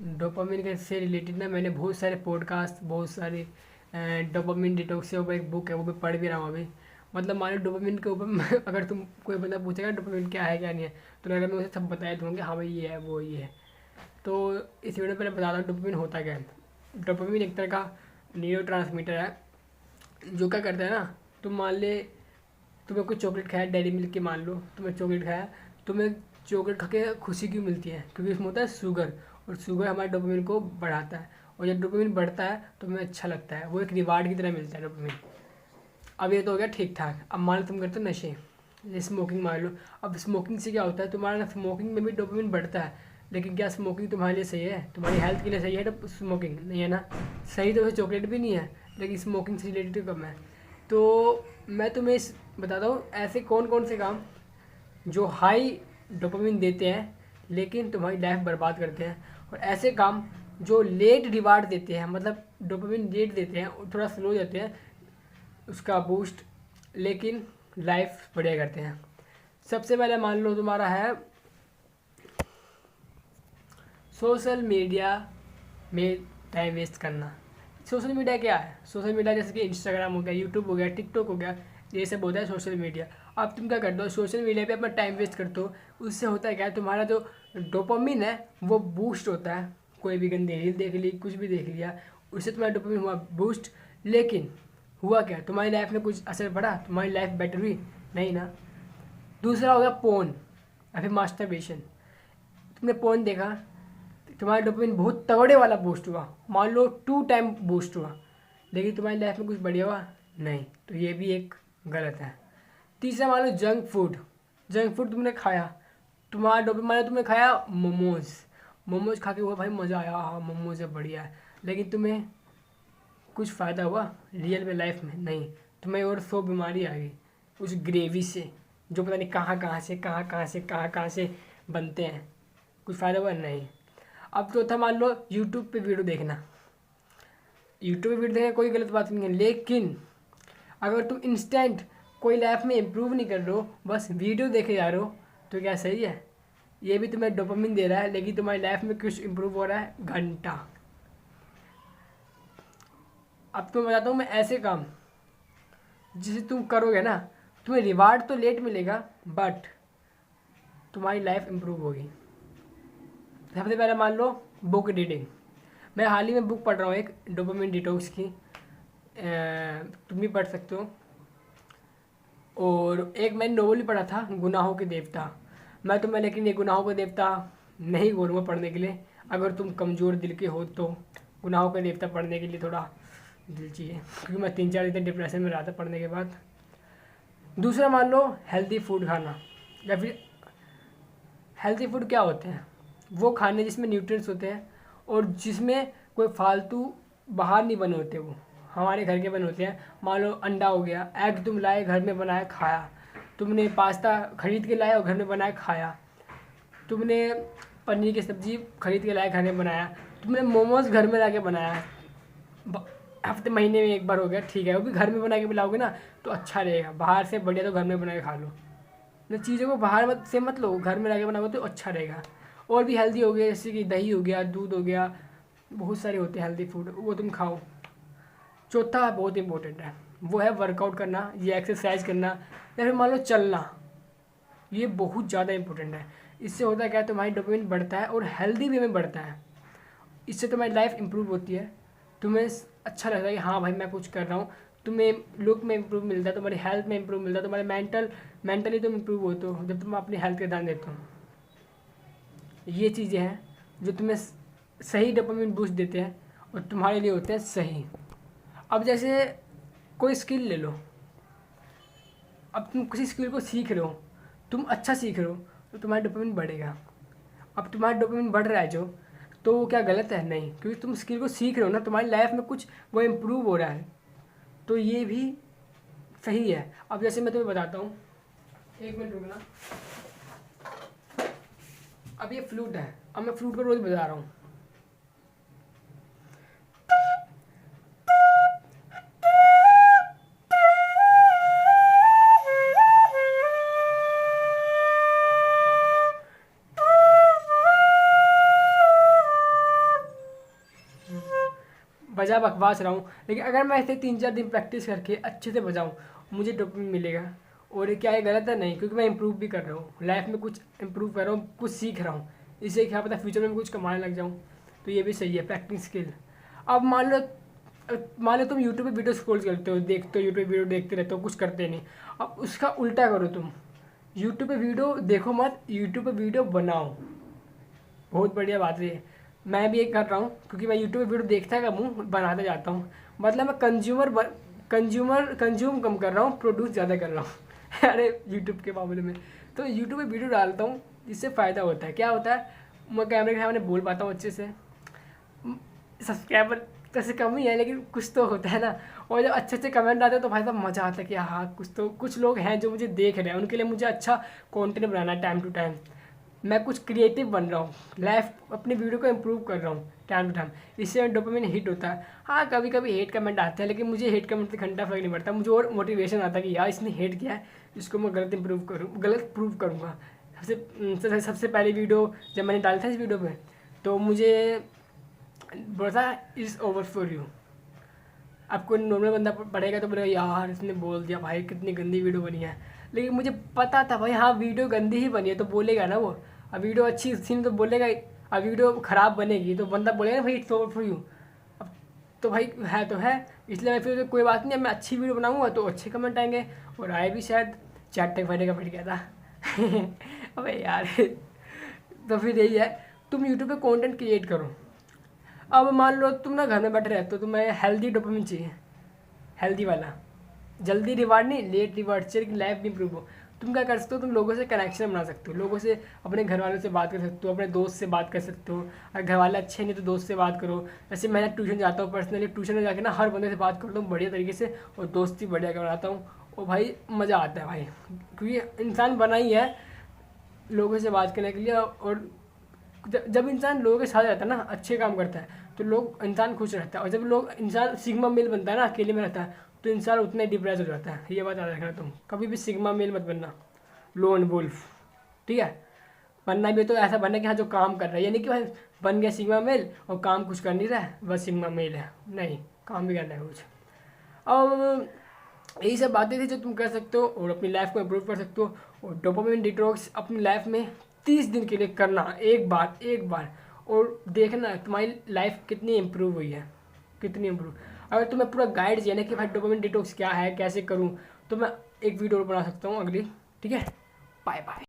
Dopamine के से related ना मैंने बहुत सारे पॉडकास्ट, बहुत सारे डोपामिन डिटॉक्स के ऊपर एक बुक है, वो भी पढ़ भी रहा हूँ अभी। मतलब मान लो डोपामिन के ऊपर अगर तुम कोई बंदा पूछेगा डोपामिन क्या है क्या नहीं है, तो अगर मैं उसे सब बताया दूँगा हाँ भाई ये है वो ये है। तो इस वीडियो में पहले बता दूँ डोपामिन होता क्या है। डोपामिन एक तरह का न्यूरो ट्रांसमीटर है जो क्या करता है ना, तुम मान ले तुम्हें कोई चॉकलेट खाया, डेयरी मिल्क की मान लो, तुम्हें चॉकलेट खाया, तुम्हें चॉकलेट खा के खुशी क्यों मिलती है? क्योंकि उसमें होता है शुगर, और शुगर हमारे डोपामिन को बढ़ाता है, और जब डोपामिन बढ़ता है तो हमें अच्छा लगता है, वो एक रिवार्ड की तरह मिलता है डोपामिन। अब ये तो हो गया ठीक ठाक। अब मान लो तुम करते हो नशे, जैसे स्मोकिंग मान लो। अब स्मोकिंग से क्या होता है, तुम्हारा स्मोकिंग में भी डोपामिन बढ़ता है, लेकिन क्या स्मोकिंग तुम्हारे लिए सही है? तुम्हारी हेल्थ के लिए सही है? तो स्मोकिंग नहीं है ना। सही तो वैसे चॉकलेट भी नहीं है, लेकिन स्मोकिंग से रिलेटेड कम है। तो मैं तुम्हें बताता हूँ ऐसे कौन कौन से काम जो हाई डोपामिन देते हैं लेकिन तुम्हारी लाइफ बर्बाद करते हैं, और ऐसे काम जो लेट रिवार्ड देते हैं, मतलब डोपामिन लेट देते हैं और थोड़ा स्लो देते हैं उसका बूस्ट, लेकिन लाइफ बढ़िया करते हैं। सबसे पहले मान लो तुम्हारा है सोशल मीडिया में टाइम वेस्ट करना। सोशल मीडिया क्या है? सोशल मीडिया जैसे कि इंस्टाग्राम हो गया, यूट्यूब हो गया, टिकटॉक हो गया, ये सब होता है सोशल मीडिया। अब तुम क्या करते हो, सोशल मीडिया पे अपना टाइम वेस्ट करते हो। उससे होता है क्या है, तुम्हारा जो डोपामिन है वो बूस्ट होता है। कोई भी गंदी रील देख ली, कुछ भी देख लिया, उससे तुम्हारा डोपामिन हुआ बूस्ट। लेकिन हुआ क्या, तुम्हारी लाइफ में कुछ असर पड़ा? तुम्हारी लाइफ बेटर हुई? नहीं ना। दूसरा हो गया पोन या फिर मास्टरबेशन। तुमने पोन देखा, तुम्हारा डोपामिन बहुत तगड़े वाला बूस्ट हुआ, मान लो 2 टाइम बूस्ट हुआ, लेकिन तुम्हारी लाइफ में कुछ बढ़िया हुआ? नहीं। तो ये भी एक गलत है। तीसरा मान लो जंक फूड। जंक फूड तुमने खाया, तुम्हारा डोपामिन, मान लो तुमने खाया मोमोज। मोमोज खा के हुआ भाई मज़ा आया, हाँ मोमोज है बढ़िया है, लेकिन तुम्हें कुछ फ़ायदा हुआ रियल में लाइफ में? नहीं। तुम्हें और 100 बीमारी आ गई उस ग्रेवी से, जो पता नहीं कहाँ कहाँ से कहाँ कहाँ से बनते हैं। कुछ फ़ायदा हुआ? नहीं। अब चौथा मान लो यूट्यूब पे वीडियो देखना। यूट्यूब पे वीडियो देखना कोई गलत बात नहीं है, लेकिन अगर तुम इंस्टेंट कोई लाइफ में इम्प्रूव नहीं कर रहे हो, बस वीडियो देखे जा रहे हो, तो क्या सही है? ये भी तुम्हें डोपामिन दे रहा है, लेकिन तुम्हारी लाइफ में कुछ इम्प्रूव हो रहा है? घंटा। अब तुम्हें बताता हूँ मैं ऐसे काम जिसे तुम करोगे ना, तुम्हें रिवार्ड तो लेट मिलेगा, बट तुम्हारी लाइफ इम्प्रूव होगी। सबसे पहले मान लो बुक रीडिंग। मैं हाल ही में बुक पढ़ रहा हूँ एक डोपामिन डिटॉक्स की, तुम भी पढ़ सकते हो। और एक मैंने नोवेल भी पढ़ा था, गुनाहों के देवता। मैं तुम्हें लेकिन ये गुनाहों के देवता नहीं बोलूँगा पढ़ने के लिए। अगर तुम कमज़ोर दिल के हो तो गुनाहों के देवता पढ़ने के लिए थोड़ा दिल चाहिए, क्योंकि मैं 3-4 दिन डिप्रेशन में रहा था पढ़ने के बाद। दूसरा मान लो हेल्दी फूड खाना, या फिर हेल्दी फूड क्या होते हैं? वो खाने जिसमें न्यूट्रिएंट्स होते हैं और जिसमें कोई फालतू बाहर नहीं बने होते, वो हमारे घर के बने होते हैं। मान लो अंडा हो गया, एग तुम लाए घर में बनाया खाया, तुमने पास्ता खरीद के लाया और घर में बनाया खाया, तुमने पनीर की सब्ज़ी खरीद के लाया घर में बनाया, तुमने मोमोज घर में ला के बनाया, हफ्ते महीने में एक बार हो गया ठीक है, वो भी घर में बना के मिलाओगे ना तो अच्छा रहेगा। बाहर से बढ़िया तो घर में बना के खा लो ना, चीज़ों को बाहर मत लो, घर में ला के बनाओगे तो अच्छा रहेगा। और भी हेल्दी हो गया, जैसे कि दही हो गया, दूध हो गया, बहुत सारे होते हैं हेल्दी फूड, वो तुम खाओ। चौथा बहुत इंपॉर्टेंट है, वो है वर्कआउट करना, ये एक्सरसाइज करना, या फिर मान लो चलना। ये बहुत ज़्यादा इंपॉर्टेंट है। इससे होता है क्या, तुम्हारी डोपामिन बढ़ता है और हेल्दी वे में बढ़ता है। इससे तुम्हारी लाइफ इंप्रूव होती है, तुम्हें अच्छा लगता है कि हाँ भाई मैं कुछ कर रहा हूँ, तुम्हें लुक में इंप्रूव मिलता है, तुम्हारी हेल्थ में इंप्रूव मिलता है, तुम्हारे मेंटली तुम इंप्रूव होते हो जब तुम अपनी हेल्थ का ध्यान देते हो। ये चीज़ें हैं जो तुम्हें सही डोपामिन बूस्ट देते हैं और तुम्हारे लिए होते हैं सही। अब जैसे कोई स्किल ले लो, अब तुम किसी स्किल को सीख रहे हो, तुम अच्छा सीख रहे हो तो तुम्हारा डोपामिन बढ़ेगा। अब तुम्हारा डोपामिन बढ़ रहा है जो, तो वो क्या गलत है? नहीं, क्योंकि तुम स्किल को सीख रहे हो ना, तुम्हारी लाइफ में कुछ वो इम्प्रूव हो रहा है, तो ये भी सही है। अब जैसे मैं तुम्हें बताता हूँ, 1 मिनट रुकना। अब ये फ्लूट है, अब मैं फ्लूट को रोज़ बजा रहा हूँ। बजा बकवास रहा हूँ, लेकिन अगर मैं ऐसे 3-4 दिन प्रैक्टिस करके अच्छे से बजाऊँ मुझे डोपामिन मिलेगा। और क्या ये गलत है? नहीं, क्योंकि मैं इंप्रूव भी कर रहा हूँ लाइफ में, कुछ इंप्रूव कर रहा हूँ, कुछ सीख रहा हूँ। इससे क्या पता फ्यूचर में कुछ कमाने लग जाऊँ, तो ये भी सही है प्रैक्टिस स्किल। अब मान लो तुम यूट्यूब पे वीडियो स्क्रॉल करते हो, देखते हो यूट्यूब पे वीडियो देखते रहते हो, कुछ करते नहीं। अब उसका उल्टा करो तुम, यूट्यूब पे वीडियो देखो मत, यूट्यूब पे वीडियो बनाओ। बहुत बढ़िया बात है। मैं भी ये कर रहा हूँ, क्योंकि मैं यूट्यूब पे वीडियो देखता का मुँह बनाता जाता हूँ। मतलब मैं कंज्यूम कम कर रहा हूँ, प्रोड्यूस ज़्यादा कर रहा हूँ अरे यूट्यूब के मामले में तो यूट्यूब पे वीडियो डालता हूँ, इससे फ़ायदा होता है। क्या होता है? मैं कैमरे के सामने बोल पाता हूँ अच्छे से, सब्सक्राइबर कैसे कम ही है लेकिन कुछ तो होता है ना। और जब अच्छे अच्छे कमेंट आते हैं तो भाई साहब मज़ा आता है कि हाँ कुछ लोग हैं जो मुझे देख रहे हैं, उनके लिए मुझे अच्छा कंटेंट बनाना है टाइम टू टाइम। मैं कुछ क्रिएटिव बन रहा हूँ, लाइफ अपनी वीडियो को इम्प्रूव कर रहा हूँ टाइम टू टाइम, इससे डोपामिन हिट होता है। हाँ कभी कभी हेट कमेंट आते हैं, लेकिन मुझे हेट कमेंट से घंटा फर्क नहीं पड़ता, मुझे और मोटिवेशन आता है कि यार इसने हेट किया है, इसको मैं गलत प्रूव करूँगा। सबसे पहली वीडियो जब मैंने डाला था इस वीडियो पे, तो मुझे बोला था इज़ ओवर फॉर यू। आपको नॉर्मल बंदा पढ़ेगा तो बोलेगा यार इसने बोल दिया भाई कितनी गंदी वीडियो बनी है, लेकिन मुझे पता था भाई हाँ वीडियो गंदी ही बनी है तो बोलेगा ना वो। अब वीडियो अच्छी थी तो बोलेगा ही, अब वीडियो ख़राब बनेगी तो बंदा बोलेगा ना भाई इट्स ओवर फॉर यू। अब तो भाई है तो है, इसलिए मैं फिर कोई बात नहीं, अब मैं अच्छी वीडियो बनाऊंगा तो अच्छे कमेंट आएंगे। और आए भी शायद 4 टक भरने का बैठ गया था अबे यार तो फिर यही है, तुम यूट्यूब पे कंटेंट क्रिएट करो। अब मान लो तुम ना घर में बैठे रहते हो, तुम्हें हेल्दी डोपामिन चाहिए, हेल्दी वाला, जल्दी रिवार्ड नहीं लेट रिवार्ड चाहिए कि लाइफ भी इंप्रूव हो। तुम क्या कर सकते हो? तुम लोगों से कनेक्शन बना सकते हो, लोगों से, अपने घर वालों से बात कर सकते हो, अपने दोस्त से बात कर सकते हो। अगर घर वाले अच्छे नहीं तो दोस्त से बात करो। जैसे मैं ट्यूशन जाता हूँ पर्सनली, ट्यूशन में जाकर ना हर बंदे से बात करता हूँ बढ़िया तरीके से, और दोस्ती बढ़िया कर बनाता हूँ। और भाई मज़ा आता है भाई, क्योंकि इंसान बना ही है लोगों से बात करने के लिए। और जब इंसान लोगों के साथ रहता है ना, अच्छे काम करता है तो लोग इंसान खुश रहता है। और जब इंसान सिग्मा मेल बनता है ना, अकेले में रहता है, तो इंसान उतना ही डिप्रेस हो जाता है। ये बात याद रखना, तुम कभी भी सिग्मा मेल मत बनना, लोन वुल्फ, ठीक है? बनना भी तो ऐसा बनना कि हाँ जो काम कर रहा है, यानी कि भाई बन गया सिग्मा मेल और काम कुछ कर नहीं रहा है, बस सिग्मा मेल है, नहीं काम भी करना है कुछ। अब यही सब बातें थी जो तुम कर सकते हो और अपनी लाइफ को इम्प्रूव कर सकते हो। और डोपामिन डिटॉक्स अपनी लाइफ में 30 दिन के लिए करना, एक बार और देखना तुम्हारी लाइफ कितनी इम्प्रूव हुई है, कितनी इम्प्रूव। अगर तुम्हें पूरा गाइड चाहिए ना कि भाई डोपामिन डिटॉक्स क्या है, कैसे करूँ, तो मैं एक वीडियो बना सकता हूँ अगली, ठीक है? Bye bye.